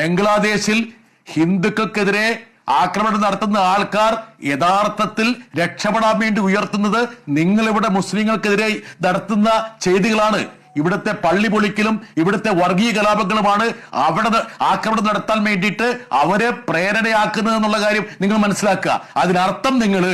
ബംഗ്ലാദേശിൽ ഹിന്ദുക്കൾക്കെതിരെ ആക്രമണം നടത്തുന്ന ആൾക്കാർ യഥാർത്ഥത്തിൽ രക്ഷപ്പെടാൻ വേണ്ടി ഉയർത്തുന്നത് നിങ്ങളിവിടെ മുസ്ലിങ്ങൾക്കെതിരെ നടത്തുന്ന ചെയ്തികളാണ്. ഇവിടുത്തെ പള്ളി പൊളിക്കലും ഇവിടുത്തെ വർഗീയ കലാപങ്ങളുമാണ് അവിടെ ആക്രമണം നടത്താൻ വേണ്ടിയിട്ട് അവരെ പ്രേരണയാക്കുന്നത് എന്നുള്ള കാര്യം നിങ്ങൾ മനസ്സിലാക്കുക. അതിനർത്ഥം നിങ്ങൾ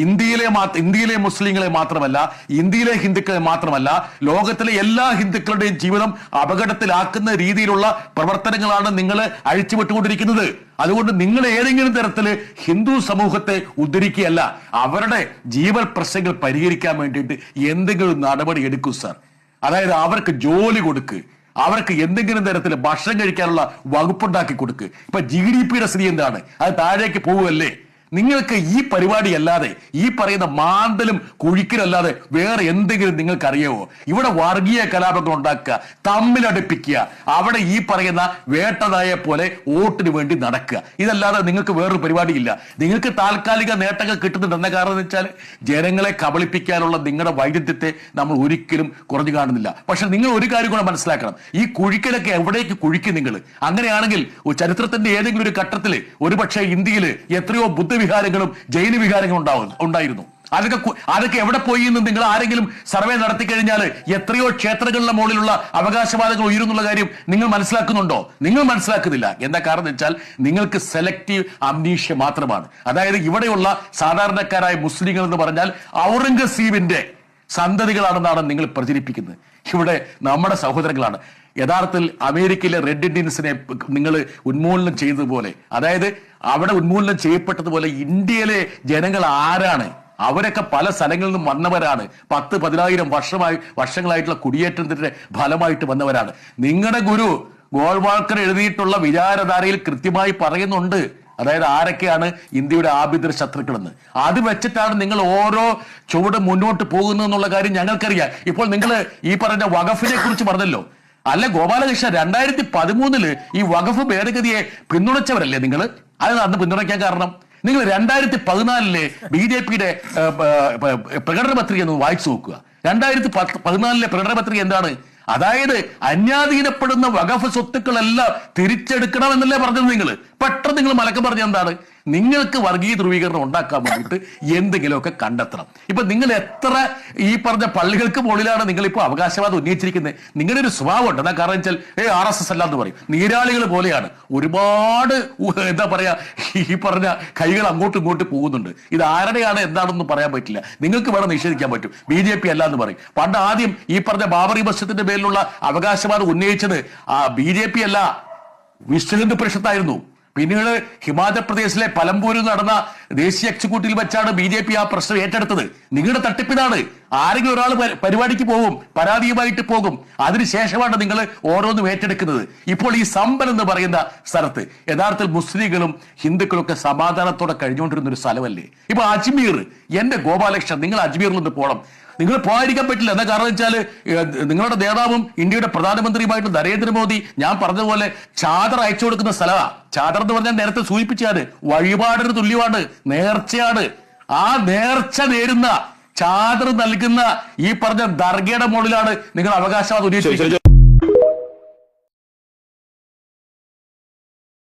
ഇന്ത്യയിലെ മുസ്ലിങ്ങളെ മാത്രമല്ല, ഇന്ത്യയിലെ ഹിന്ദുക്കളെ മാത്രമല്ല, ലോകത്തിലെ എല്ലാ ഹിന്ദുക്കളുടെയും ജീവിതം അപകടത്തിലാക്കുന്ന രീതിയിലുള്ള പ്രവർത്തനങ്ങളാണ് നിങ്ങൾ അഴിച്ചുവിട്ടുകൊണ്ടിരിക്കുന്നത്. അതുകൊണ്ട് നിങ്ങൾ ഏതെങ്കിലും തരത്തില് ഹിന്ദു സമൂഹത്തെ ഉദ്ധരിക്കുകയല്ല, അവരുടെ ജീവൽ പ്രശ്നങ്ങൾ പരിഹരിക്കാൻ വേണ്ടിയിട്ട് എന്തെങ്കിലും നടപടി എടുക്കൂ സാർ. അതായത് അവർക്ക് ജോലി കൊടുക്ക്, അവർക്ക് എന്തെങ്കിലും തരത്തിൽ ഭക്ഷണം കഴിക്കാനുള്ള വകുപ്പുണ്ടാക്കി കൊടുക്ക്. ഇപ്പൊ GDP സ്ഥിതി എന്താണ്? അത് താഴേക്ക് പോവുകയല്ലേ? നിങ്ങൾക്ക് ഈ പരിപാടി അല്ലാതെ, ഈ പറയുന്ന മാന്തലും കുഴിക്കലല്ലാതെ വേറെ എന്തെങ്കിലും നിങ്ങൾക്ക് അറിയാവോ? ഇവിടെ വർഗീയ കലാപങ്ങൾ ഉണ്ടാക്കുക, തമ്മിലടുപ്പിക്കുക, അവിടെ ഈ പറയുന്ന വേട്ടനായെ പോലെ വോട്ടിന് വേണ്ടി നടക്കുക, ഇതല്ലാതെ നിങ്ങൾക്ക് വേറൊരു പരിപാടിയില്ല. നിങ്ങൾക്ക് താൽക്കാലിക നേട്ടങ്ങൾ കിട്ടുന്നുണ്ട്. എന്ന കാരണം എന്ന് വെച്ചാൽ ജനങ്ങളെ കബളിപ്പിക്കാനുള്ള നിങ്ങളുടെ വൈദഗ്ധ്യത്തെ നമ്മൾ ഒരിക്കലും കുറഞ്ഞു കാണുന്നില്ല. പക്ഷെ നിങ്ങൾ ഒരു കാര്യം കൂടെ മനസ്സിലാക്കണം, ഈ കുഴിക്കലൊക്കെ എവിടേക്ക് കുഴിക്കും നിങ്ങൾ? അങ്ങനെയാണെങ്കിൽ ചരിത്രത്തിന്റെ ഏതെങ്കിലും ഒരു ഘട്ടത്തിൽ ഒരുപക്ഷെ ഇന്ത്യയിൽ എത്രയോ ബുദ്ധവിഹാരങ്ങളും ജൈന വിഹാരങ്ങളും ഉണ്ടായിരുന്നു. അതൊക്കെ എവിടെ പോയി എന്ന് നിങ്ങൾ ആരെങ്കിലും സർവേ നടത്തി കഴിഞ്ഞാൽ എത്രയോ ക്ഷേത്രങ്ങളുടെ മുകളിലുള്ള അവകാശവാദങ്ങൾ ഉയരുന്നുള്ള കാര്യം നിങ്ങൾ മനസ്സിലാക്കുന്നുണ്ടോ? നിങ്ങൾ മനസ്സിലാക്കുന്നില്ല. എന്താ കാരണം എന്ന് വെച്ചാൽ നിങ്ങൾക്ക് സെലക്റ്റീവ് അംനീഷ്യ മാത്രമാണ്. അതായത് ഇവിടെയുള്ള സാധാരണക്കാരായ മുസ്ലിങ്ങൾ എന്ന് പറഞ്ഞാൽ ഔറംഗസീബിന്റെ സന്തതികളാണെന്നാണ് നിങ്ങൾ പ്രചരിപ്പിക്കുന്നത്. ഇവിടെ നമ്മുടെ സഹോദരങ്ങളാണ്. യഥാർത്ഥത്തിൽ അമേരിക്കയിലെ റെഡ് ഇന്ത്യൻസിനെ നിങ്ങൾ ഉന്മൂലനം ചെയ്തതുപോലെ, അതായത് അവിടെ ഉന്മൂലനം ചെയ്യപ്പെട്ടതുപോലെ ഇന്ത്യയിലെ ജനങ്ങൾ ആരാണ്? അവരൊക്കെ പല സ്ഥലങ്ങളിൽ നിന്നും വന്നവരാണ്. 10,000-10,000 വർഷങ്ങളായിട്ടുള്ള കുടിയേറ്റത്തിന്റെ ഫലമായിട്ട് വന്നവരാണ്. നിങ്ങളുടെ ഗുരു ഗോൾവാൾക്കർ എഴുതിയിട്ടുള്ള വിചാരധാരയിൽ കൃത്യമായി പറയുന്നുണ്ട്, അതായത് ആരൊക്കെയാണ് ഇന്ത്യയുടെ ആഭ്യന്തര ശത്രുക്കളെന്ന്. അത് വെച്ചിട്ടാണ് നിങ്ങൾ ഓരോ ചുവട് മുന്നോട്ട് പോകുന്നത് എന്നുള്ള കാര്യം ഞങ്ങൾക്കറിയാം. ഇപ്പോൾ നിങ്ങൾ ഈ പറഞ്ഞ വഖഫിനെ കുറിച്ച് പറഞ്ഞല്ലോ. അല്ല ഗോപാലകൃഷ്ണൻ, 2013 ഈ വഖഫ് ഭേദഗതിയെ പിന്തുണച്ചവരല്ലേ നിങ്ങൾ? അത് അന്ന് പിന്തുണയ്ക്കാൻ കാരണം നിങ്ങൾ 2014 BJPയുടെ പ്രകടന പത്രിക ഒന്ന് വായിച്ചു നോക്കുക. 2014 പ്രകടന പത്രിക എന്താണ്? അതായത് അന്യാധീനപ്പെടുന്ന വഖഫ് സ്വത്തുക്കളെല്ലാം തിരിച്ചെടുക്കണം എന്നല്ലേ പറഞ്ഞത് നിങ്ങൾ? പെട്ടെന്ന് നിങ്ങൾ മലക്കം പറഞ്ഞ എന്താണ്? നിങ്ങൾക്ക് വർഗീയ ധ്രുവീകരണം ഉണ്ടാക്കാൻ വേണ്ടിയിട്ട് എന്തെങ്കിലുമൊക്കെ കണ്ടെത്തണം. ഇപ്പൊ നിങ്ങൾ എത്ര ഈ പറഞ്ഞ പള്ളികൾക്ക് മുകളിലാണ് നിങ്ങളിപ്പോൾ അവകാശവാദം ഉന്നയിച്ചിരിക്കുന്നത്? നിങ്ങളുടെ ഒരു സ്വഭാവമുണ്ട്. എന്താ കാരണം വെച്ചാൽ RSS അല്ല എന്ന് പറയും. നീരാളികൾ പോലെയാണ്. ഒരുപാട് എന്താ പറയാ, ഈ പറഞ്ഞ കൈകൾ അങ്ങോട്ടും ഇങ്ങോട്ടും പോകുന്നുണ്ട്. ഇത് ആരുടെയാണ് എന്താണെന്ന് പറയാൻ പറ്റില്ല. നിങ്ങൾക്ക് വേണം നിഷേധിക്കാൻ പറ്റും. BJP അല്ല എന്ന് പറയും. പണ്ട് ആദ്യം ഈ പറഞ്ഞ ബാബറി മസ്ജിദിന്റെ പേരിലുള്ള അവകാശവാദം ഉന്നയിച്ചത് BJP അല്ല, വിശ്വ ഹിന്ദു പരിഷത്തായിരുന്നു. പിന്നീട് ഹിമാചൽ പ്രദേശിലെ പലംപൂരിൽ നടന്ന ദേശീയ എക്സിക്യൂട്ടീവിൽ വെച്ചാണ് BJP ആ പ്രശ്നം ഏറ്റെടുത്തത്. നിങ്ങളുടെ തട്ടിപ്പിതാണ്. ആരെങ്കിലും ഒരാൾ പരിപാടിക്ക് പോകും, പരാതിയുമായിട്ട് പോകും, അതിനുശേഷമാണ് നിങ്ങൾ ഓരോന്നും ഏറ്റെടുക്കുന്നത്. ഇപ്പോൾ ഈ സമ്പൽ എന്ന് പറയുന്ന സ്ഥലത്ത് യഥാർത്ഥത്തിൽ മുസ്ലിങ്ങളും ഹിന്ദുക്കളും ഒക്കെ സമാധാനത്തോടെ കഴിഞ്ഞുകൊണ്ടിരുന്ന ഒരു സ്ഥലമല്ലേ? ഇപ്പൊ അജ്മീർ, എന്റെ ഗോപാലകൃഷ്ണൻ, നിങ്ങൾ അജ്മീറിൽ നിന്ന് പോകണം. നിങ്ങൾ പോകാതിരിക്കാൻ പറ്റില്ല. എന്താ കാരണം വെച്ചാൽ നിങ്ങളുടെ നേതാവും ഇന്ത്യയുടെ പ്രധാനമന്ത്രിയുമായിട്ട് നരേന്ദ്രമോദി ഞാൻ പറഞ്ഞതുപോലെ ചാദർ അയച്ചു കൊടുക്കുന്ന സ്ഥലമാണ്. ചാദർ എന്ന് പറഞ്ഞാൽ നേരത്തെ സൂചിപ്പിച്ചാണ് വഴിപാടിന് തുല്യമാണ്, നേർച്ചയാണ്. ആ നേർച്ച നേരുന്ന ചാദർ നൽകുന്ന ഈ പറഞ്ഞ ദർഗയുടെ മുകളിലാണ് നിങ്ങൾ അവകാശവാദം ഉന്നയിച്ചിരിക്കുന്നത്.